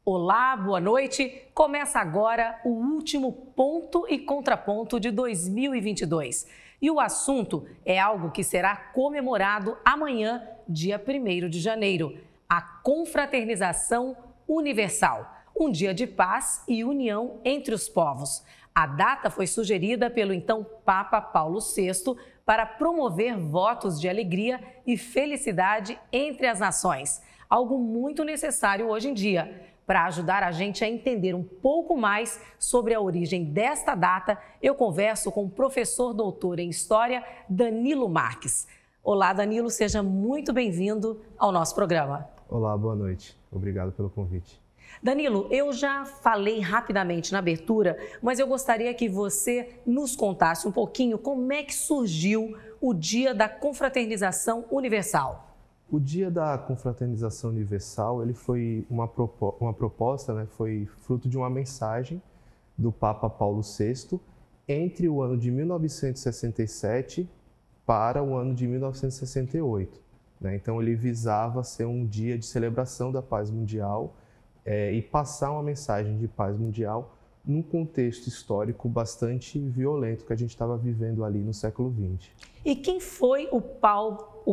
Olá, boa noite. Começa agora o último ponto e contraponto de 2022. E o assunto é algo que será comemorado amanhã, dia 1º de janeiro, a confraternização universal, um dia de paz e união entre os povos. A data foi sugerida pelo então Papa Paulo VI para promover votos de alegria e felicidade entre as nações, algo muito necessário hoje em dia. Para ajudar a gente a entender um pouco mais sobre a origem desta data, eu converso com o professor doutor em História, Danilo Marques. Olá, Danilo, seja muito bem-vindo ao nosso programa. Olá, boa noite. Obrigado pelo convite. Danilo, eu já falei rapidamente na abertura, mas eu gostaria que você nos contasse um pouquinho como é que surgiu o Dia da Confraternização Universal. O Dia da Confraternização Universal, ele foi uma proposta, foi fruto de uma mensagem do Papa Paulo VI entre o ano de 1967 para o ano de 1968. Então, ele visava ser um dia de celebração da paz mundial e passar uma mensagem de paz mundial num contexto histórico bastante violento que a gente estava vivendo ali no século XX. E quem foi o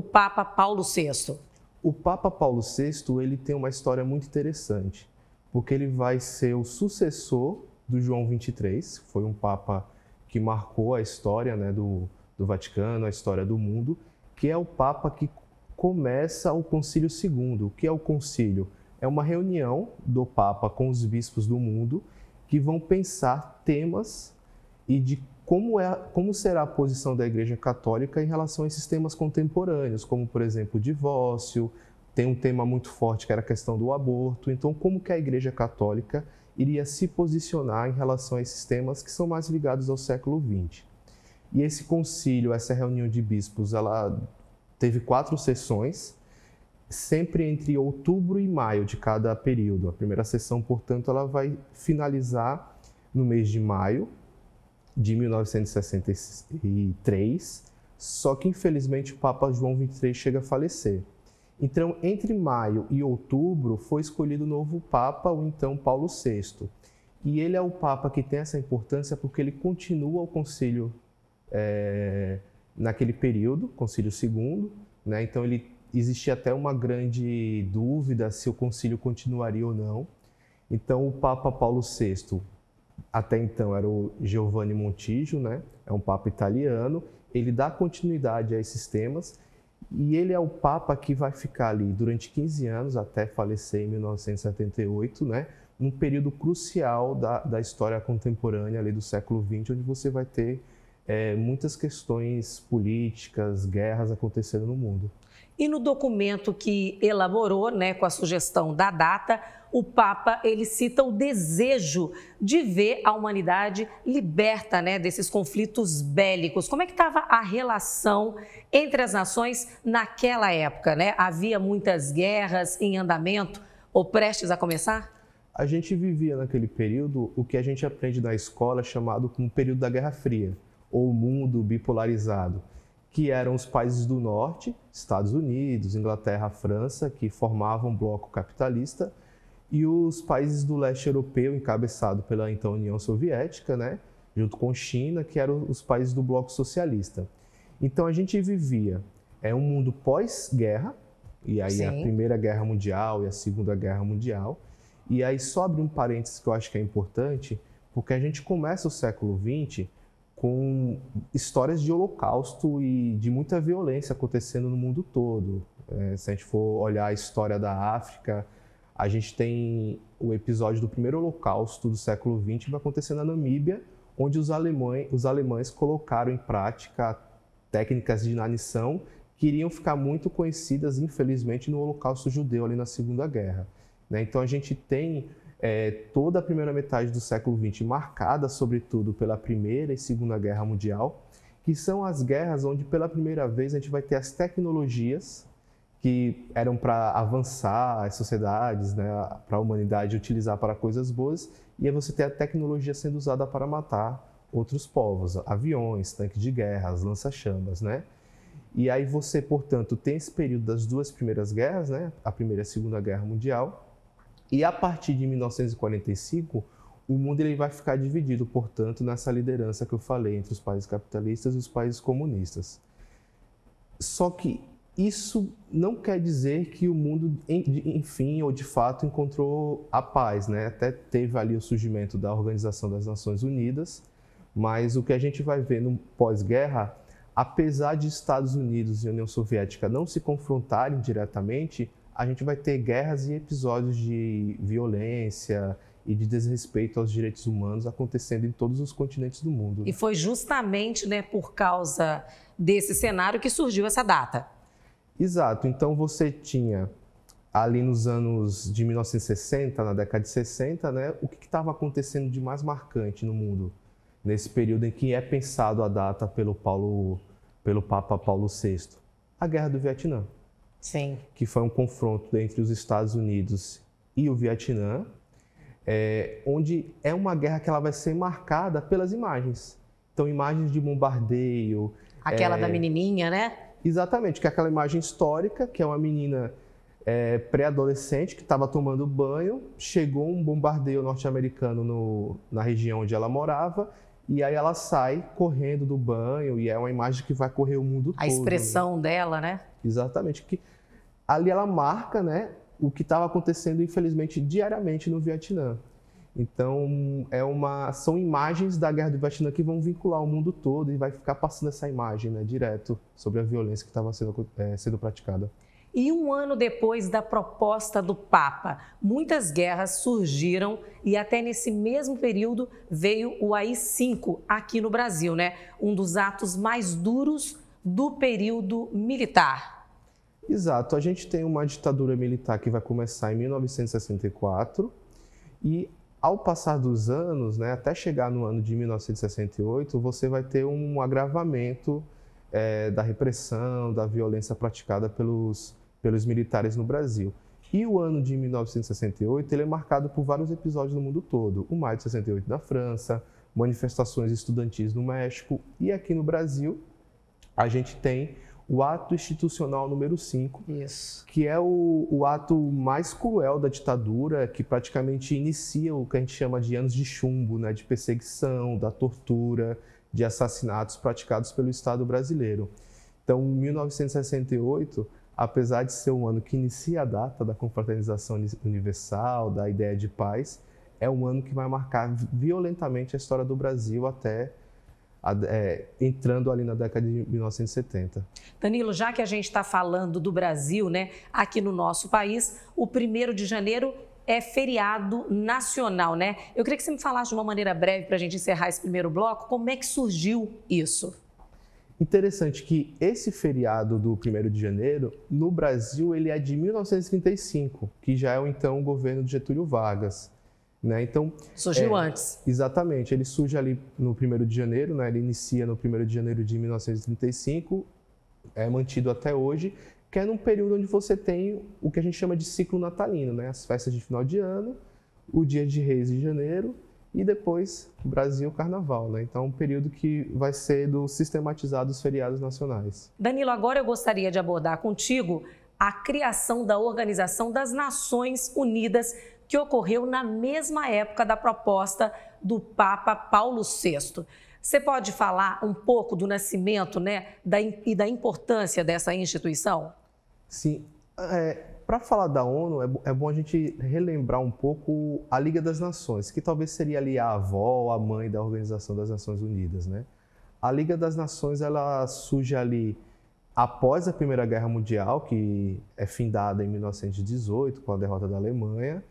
Papa Paulo VI? O Papa Paulo VI, ele tem uma história muito interessante, porque ele vai ser o sucessor do João XXIII, que foi um Papa que marcou a história do Vaticano, a história do mundo, que é o Papa que começa o Concílio II. O que é o concílio? É uma reunião do Papa com os bispos do mundo que vão pensar temas e de como será a posição da Igreja Católica em relação a esses temas contemporâneos, como, por exemplo, o divórcio. Tem um tema muito forte que era a questão do aborto. Então, como que a Igreja Católica iria se posicionar em relação a esses temas que são mais ligados ao século XX? E esse concílio, essa reunião de bispos, ela teve 4 sessões, sempre entre outubro e maio de cada período. A primeira sessão, portanto, ela vai finalizar no mês de maio de 1963, só que, infelizmente, o Papa João XXIII chega a falecer. Então, entre maio e outubro, foi escolhido o novo Papa, o então Paulo VI. E ele é o Papa que tem essa importância porque ele continua o concílio naquele período, concílio II, Então, existia até uma grande dúvida se o concílio continuaria ou não. Então, o Papa Paulo VI, até então, era o Giovanni Montijo, É um Papa italiano. Ele dá continuidade a esses temas e ele é o Papa que vai ficar ali durante 15 anos, até falecer em 1978, Num período crucial da história contemporânea ali do século XX, onde você vai ter muitas questões políticas, guerras acontecendo no mundo. E no documento que elaborou, com a sugestão da data, o Papa ele cita o desejo de ver a humanidade liberta, desses conflitos bélicos. Como é que estava a relação entre as nações naquela época, Havia muitas guerras em andamento ou prestes a começar? A gente vivia naquele período o que a gente aprende na escola chamado como período da Guerra Fria, ou mundo bipolarizado, que eram os países do norte, Estados Unidos, Inglaterra, França, que formavam um bloco capitalista, e os países do leste europeu, encabeçado pela então União Soviética, junto com China, que eram os países do bloco socialista. Então a gente vivia um mundo pós-guerra, e aí a Primeira Guerra Mundial e a Segunda Guerra Mundial, e aí só abrir um parênteses que eu acho que é importante, porque a gente começa o século XX com histórias de holocausto e de muita violência acontecendo no mundo todo. Se a gente for olhar a história da África, a gente tem o episódio do primeiro holocausto do século XX que vai acontecer na Namíbia, onde os alemães colocaram em prática técnicas de inanição que iriam ficar muito conhecidas, infelizmente, no holocausto judeu ali na Segunda Guerra. Então a gente tem toda a primeira metade do século XX marcada, sobretudo, pela Primeira e Segunda Guerra Mundial, que são as guerras onde, pela primeira vez, a gente vai ter as tecnologias que eram para avançar as sociedades, para a humanidade utilizar para coisas boas, e aí você tem a tecnologia sendo usada para matar outros povos, aviões, tanques de guerra, lança-chamas, E aí você, portanto, tem esse período das duas primeiras guerras, a Primeira e a Segunda Guerra Mundial, E a partir de 1945, o mundo ele vai ficar dividido, portanto, nessa liderança que eu falei entre os países capitalistas e os países comunistas. Só que isso não quer dizer que o mundo, enfim, ou de fato, encontrou a paz, né? Até teve ali o surgimento da Organização das Nações Unidas, mas o que a gente vai ver no pós-guerra, apesar de Estados Unidos e União Soviética não se confrontarem diretamente, a gente vai ter guerras e episódios de violência e de desrespeito aos direitos humanos acontecendo em todos os continentes do mundo. E foi justamente, né, por causa desse cenário que surgiu essa data. Exato. Então você tinha ali nos anos de 1960, na década de 60, né, o que estava acontecendo de mais marcante no mundo nesse período em que é pensado a data pelo Papa Paulo VI? A Guerra do Vietnã. Sim. Que foi um confronto entre os Estados Unidos e o Vietnã, onde é uma guerra que ela vai ser marcada pelas imagens. Então, imagens de bombardeio. Aquela da menininha, né? Exatamente, que é aquela imagem histórica, que é uma menina pré-adolescente que estava tomando banho, chegou um bombardeio norte-americano na região onde ela morava, e aí ela sai correndo do banho, e é uma imagem que vai correr o mundo todo. A expressão, né, dela, né? Exatamente, que ali ela marca, né, o que estava acontecendo, infelizmente, diariamente no Vietnã. Então, são imagens da Guerra do Vietnã que vão vincular o mundo todo e vai ficar passando essa imagem, né, direto sobre a violência que estava sendo praticada. E um ano depois da proposta do Papa, muitas guerras surgiram e até nesse mesmo período veio o AI-5 aqui no Brasil, né? Um dos atos mais duros do período militar. Exato. A gente tem uma ditadura militar que vai começar em 1964 e, ao passar dos anos, né, até chegar no ano de 1968, você vai ter um agravamento da repressão, da violência praticada pelos militares no Brasil. E o ano de 1968 ele é marcado por vários episódios no mundo todo. O Maio de 68 na França, manifestações estudantis no México e aqui no Brasil a gente tem o ato institucional número 5, Isso. Que é o ato mais cruel da ditadura, que praticamente inicia o que a gente chama de anos de chumbo, né, de perseguição, da tortura, de assassinatos praticados pelo Estado brasileiro. Então, 1968, apesar de ser um ano que inicia a data da confraternização universal, da ideia de paz, é um ano que vai marcar violentamente a história do Brasil até entrando ali na década de 1970. Danilo, já que a gente está falando do Brasil, né, aqui no nosso país, o 1º de janeiro é feriado nacional, né? Eu queria que você me falasse de uma maneira breve para a gente encerrar esse primeiro bloco, como é que surgiu isso? Interessante que esse feriado do 1º de janeiro, no Brasil, ele é de 1935, que já é então o governo de Getúlio Vargas. Né? Então, surgiu antes. Exatamente, ele surge ali no 1º de janeiro, né? Ele inicia no 1º de janeiro de 1935, é mantido até hoje, que é num período onde você tem o que a gente chama de ciclo natalino, né? As festas de final de ano, o Dia de Reis de janeiro e depois Brasil Carnaval, né? Então, um período que vai ser sistematizado dos feriados nacionais. Danilo, agora eu gostaria de abordar contigo a criação da Organização das Nações Unidas, que ocorreu na mesma época da proposta do Papa Paulo VI. Você pode falar um pouco do nascimento, né, e da importância dessa instituição? Sim. Para falar da ONU, é bom a gente relembrar um pouco a Liga das Nações, que talvez seria ali a avó, a mãe da Organização das Nações Unidas, né? A Liga das Nações ela surge ali após a Primeira Guerra Mundial, que é findada em 1918, com a derrota da Alemanha.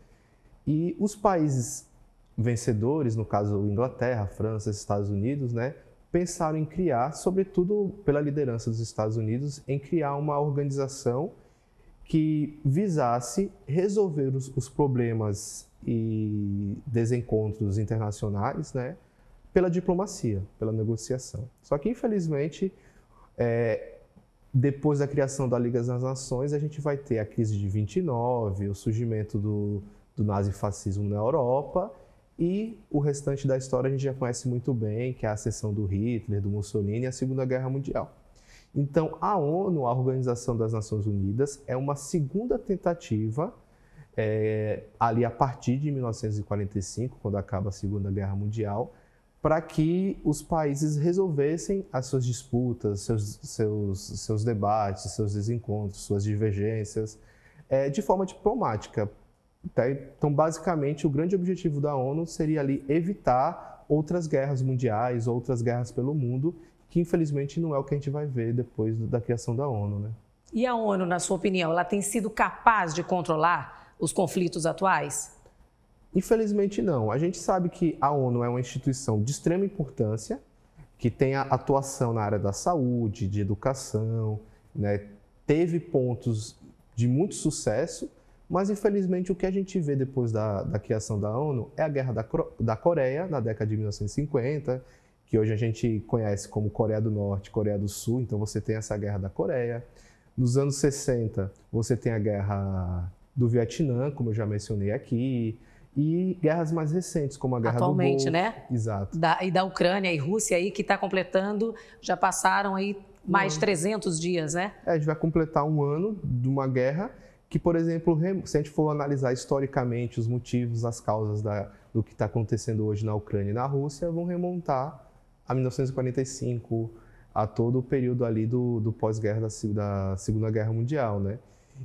E os países vencedores, no caso Inglaterra, França, Estados Unidos, né, pensaram em criar, sobretudo pela liderança dos Estados Unidos, em criar uma organização que visasse resolver os problemas e desencontros internacionais, né, pela diplomacia, pela negociação. Só que, infelizmente, depois da criação da Liga das Nações, a gente vai ter a crise de 29, o surgimento do nazifascismo na Europa e o restante da história a gente já conhece muito bem, que é a ascensão do Hitler, do Mussolini e a Segunda Guerra Mundial. Então, a ONU, a Organização das Nações Unidas, é uma segunda tentativa ali a partir de 1945, quando acaba a Segunda Guerra Mundial, para que os países resolvessem as suas disputas, seus debates, seus desencontros, suas divergências, de forma diplomática. Então, basicamente, o grande objetivo da ONU seria ali evitar outras guerras mundiais, outras guerras pelo mundo, que infelizmente não é o que a gente vai ver depois da criação da ONU, né? E a ONU, na sua opinião, ela tem sido capaz de controlar os conflitos atuais? Infelizmente não. A gente sabe que a ONU é uma instituição de extrema importância, que tem a atuação na área da saúde, de educação, né? Teve pontos de muito sucesso, mas infelizmente o que a gente vê depois da criação da ONU é a Guerra da Coreia, na década de 1950, que hoje a gente conhece como Coreia do Norte e Coreia do Sul, então você tem essa Guerra da Coreia. Nos anos 60, você tem a Guerra do Vietnã, como eu já mencionei aqui, e guerras mais recentes, como a Guerra atualmente, do Golfo. Né? Exato. E da Ucrânia e Rússia aí, que está completando, já passaram aí mais de 300 dias, né? A gente vai completar um ano de uma guerra que, por exemplo, se a gente for analisar historicamente os motivos, as causas do que está acontecendo hoje na Ucrânia e na Rússia, vão remontar a 1945, a todo o período ali do pós-guerra da Segunda Guerra Mundial, né?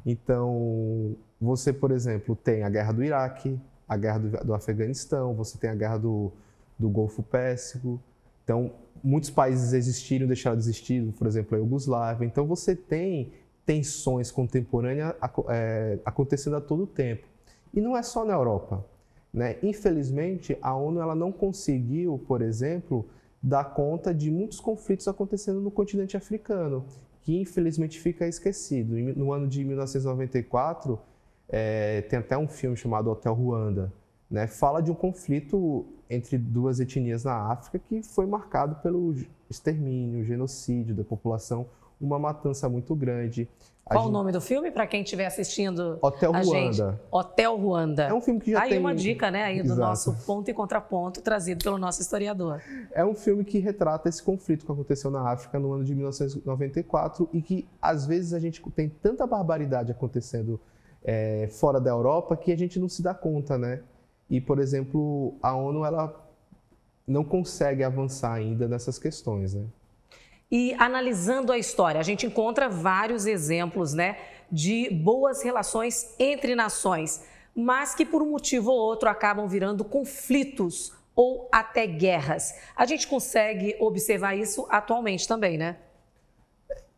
Então, você, por exemplo, tem a Guerra do Iraque, a Guerra do Afeganistão, você tem a Guerra do Golfo Pérsico. Então, muitos países existiram, deixaram de existir, por exemplo, a Iugoslávia. Então, você tem tensões contemporâneas acontecendo a todo tempo. E não é só na Europa, né? Infelizmente, a ONU ela não conseguiu, por exemplo, dar conta de muitos conflitos acontecendo no continente africano, que infelizmente fica esquecido. No ano de 1994, tem até um filme chamado Hotel Ruanda, né? Fala de um conflito entre duas etnias na África que foi marcado pelo extermínio, genocídio da população, uma matança muito grande. Qual o nome do filme, para quem estiver assistindo Hotel a Ruanda. Gente? Hotel Ruanda. É um filme que já aí tem... uma dica, né, aí do Exato. nosso ponto e contraponto trazido pelo nosso historiador. É um filme que retrata esse conflito que aconteceu na África no ano de 1994 e que, às vezes, a gente tem tanta barbaridade acontecendo fora da Europa que a gente não se dá conta, né? E, por exemplo, a ONU ela não consegue avançar ainda nessas questões, né? E analisando a história, a gente encontra vários exemplos, né, de boas relações entre nações, mas que por um motivo ou outro acabam virando conflitos ou até guerras. A gente consegue observar isso atualmente também, né?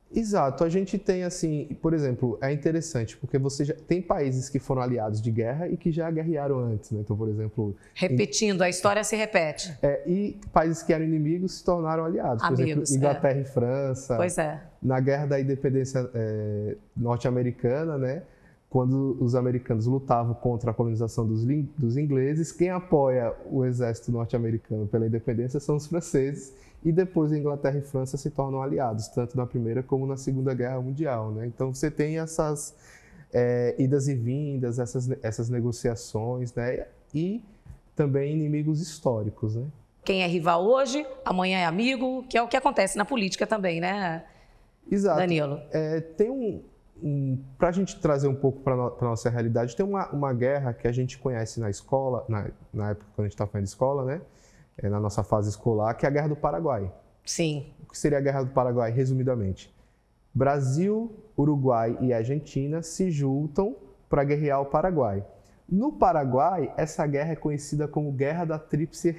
Exato. A gente tem, assim, por exemplo, é interessante, porque você já tem países que foram aliados de guerra e que já guerrearam antes, né? Então, por exemplo... Repetindo, a história se repete. E países que eram inimigos se tornaram aliados. Por exemplo, Inglaterra e França. Pois é. Na Guerra da Independência norte-americana, né? Quando os americanos lutavam contra a colonização dos ingleses, quem apoia o exército norte-americano pela independência são os franceses. E depois a Inglaterra e França se tornam aliados, tanto na Primeira como na Segunda Guerra Mundial, né? Então você tem essas idas e vindas, essas negociações, né? E também inimigos históricos, né? Quem é rival hoje, amanhã é amigo, que é o que acontece na política também, né? Exato. Danilo. Tem para a gente trazer um pouco para a nossa realidade, tem uma guerra que a gente conhece na escola, na época quando a gente estava falando de escola, né? Na nossa fase escolar, que é a Guerra do Paraguai. Sim. O que seria a Guerra do Paraguai, resumidamente? Brasil, Uruguai e Argentina se juntam para guerrear o Paraguai. No Paraguai, essa guerra é conhecida como Guerra da Tríplice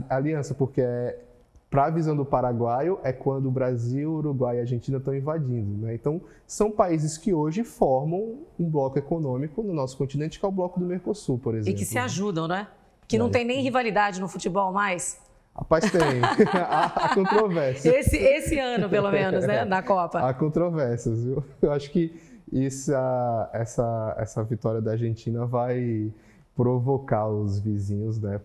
Aliança, porque para a visão do paraguaio é quando o Brasil, Uruguai e Argentina estão invadindo, né? Então, são países que hoje formam um bloco econômico no nosso continente, que é o bloco do Mercosul, por exemplo. E que se ajudam, né? Que não tem nem rivalidade no futebol mais. Rapaz, tem. Há controvérsia. Esse ano, pelo menos, né? Na Copa. Há controvérsias, viu? Eu acho que essa vitória da Argentina vai provocar os vizinhos, né?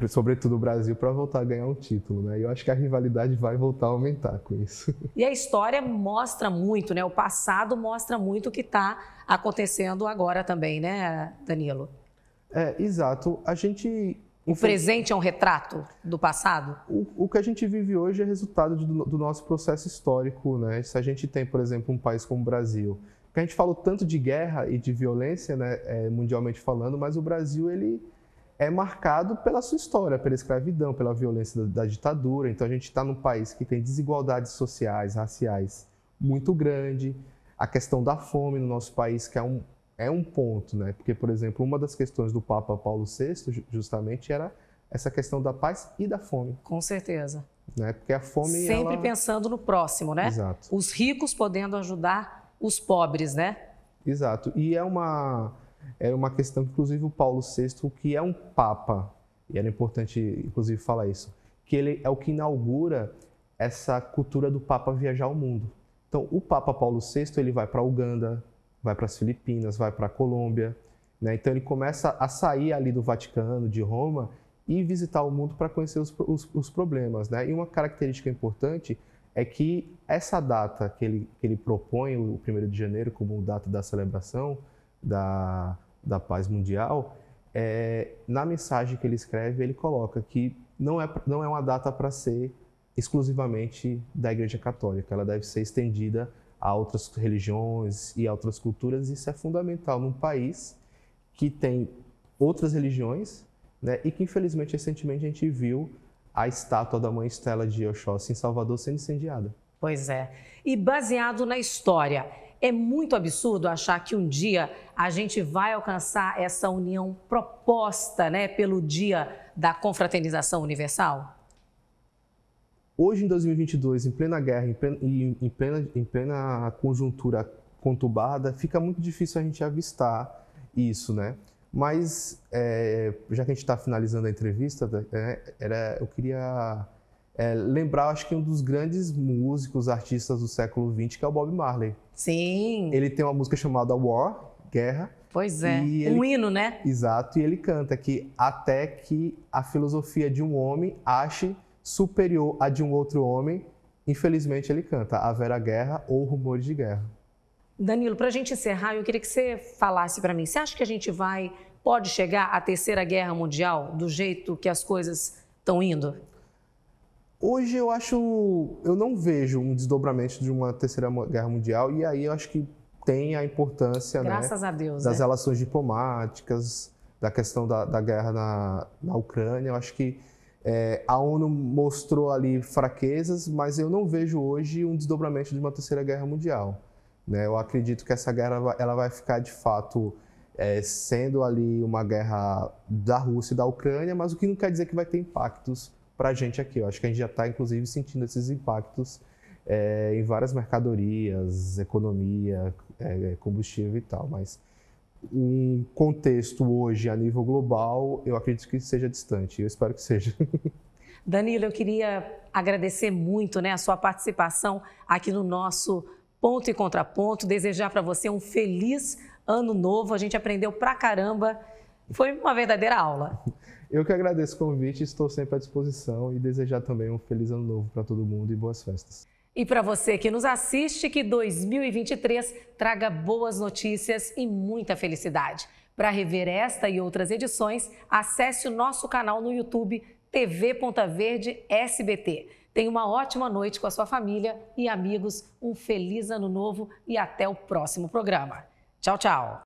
Sobretudo o Brasil, para voltar a ganhar um título, né? E eu acho que a rivalidade vai voltar a aumentar com isso. E a história mostra muito, né? O passado mostra muito o que está acontecendo agora também, né, Danilo? Exato. O presente é um retrato do passado? O que a gente vive hoje é resultado do nosso processo histórico, né? Se a gente tem, por exemplo, um país como o Brasil, Porque a gente fala tanto de guerra e de violência, né, mundialmente falando, mas o Brasil ele é marcado pela sua história, pela escravidão, pela violência da ditadura. Então a gente está num país que tem desigualdades sociais, raciais muito grande. A questão da fome no nosso país, que é um ponto, né? Porque, por exemplo, uma das questões do Papa Paulo VI justamente era essa questão da paz e da fome. Com certeza. Né? Porque a fome... Sempre pensando no próximo, né? Exato. Os ricos podendo ajudar os pobres, né? Exato. E é uma questão que, inclusive, o Paulo VI, que é um Papa, e era importante, inclusive, falar isso, que ele é o que inaugura essa cultura do Papa viajar ao mundo. Então, o Papa Paulo VI, ele vai para Uganda, vai para as Filipinas, vai para a Colômbia, né? Então, ele começa a sair ali do Vaticano, de Roma, e visitar o mundo para conhecer os problemas, né? E uma característica importante é que essa data que ele propõe, o 1º de janeiro, como data da celebração da paz mundial, na mensagem que ele escreve, ele coloca que não é uma data para ser exclusivamente da Igreja Católica, ela deve ser estendida a outras religiões e a outras culturas. Isso é fundamental num país que tem outras religiões, né, e que, infelizmente, recentemente a gente viu a estátua da Mãe Estela de Oxóssi em Salvador sendo incendiada. Pois é. E baseado na história, é muito absurdo achar que um dia a gente vai alcançar essa união proposta, né, pelo Dia da Confraternização Universal? Hoje, em 2022, em plena guerra e em plena conjuntura conturbada, fica muito difícil a gente avistar isso, né? Mas, já que a gente está finalizando a entrevista, eu queria lembrar, acho que um dos grandes músicos, artistas do século XX, que é o Bob Marley. Sim. Ele tem uma música chamada War, Guerra. Pois é, um hino, né? Exato, e ele canta que até que a filosofia de um homem ache superior à de um outro homem, infelizmente ele canta haverá guerra ou rumores de guerra. Danilo, para a gente encerrar, eu queria que você falasse para mim, você acha que a gente pode chegar à Terceira Guerra Mundial do jeito que as coisas estão indo? Hoje eu não vejo um desdobramento de uma Terceira Guerra Mundial, e aí eu acho que tem a importância, graças a Deus, das relações diplomáticas, da questão da guerra na Ucrânia. Eu acho que a ONU mostrou ali fraquezas, mas eu não vejo hoje um desdobramento de uma Terceira Guerra Mundial. Né? Eu acredito que essa guerra ela vai ficar, de fato, sendo ali uma guerra da Rússia e da Ucrânia, mas o que não quer dizer que vai ter impactos para a gente aqui. Eu acho que a gente já está, inclusive, sentindo esses impactos em várias mercadorias, economia, combustível e tal. Mas um contexto hoje, a nível global, eu acredito que seja distante. Eu espero que seja. Danilo, eu queria agradecer muito, né, a sua participação aqui no nosso Ponto e Contraponto. Desejar para você um feliz ano novo. A gente aprendeu pra caramba. Foi uma verdadeira aula. Eu que agradeço o convite, estou sempre à disposição, e desejar também um feliz ano novo para todo mundo e boas festas. E para você que nos assiste, que 2023 traga boas notícias e muita felicidade. Para rever esta e outras edições, acesse o nosso canal no YouTube TV Ponta Verde SBT. Tenha uma ótima noite com a sua família e amigos, um feliz ano novo e até o próximo programa. Tchau, tchau!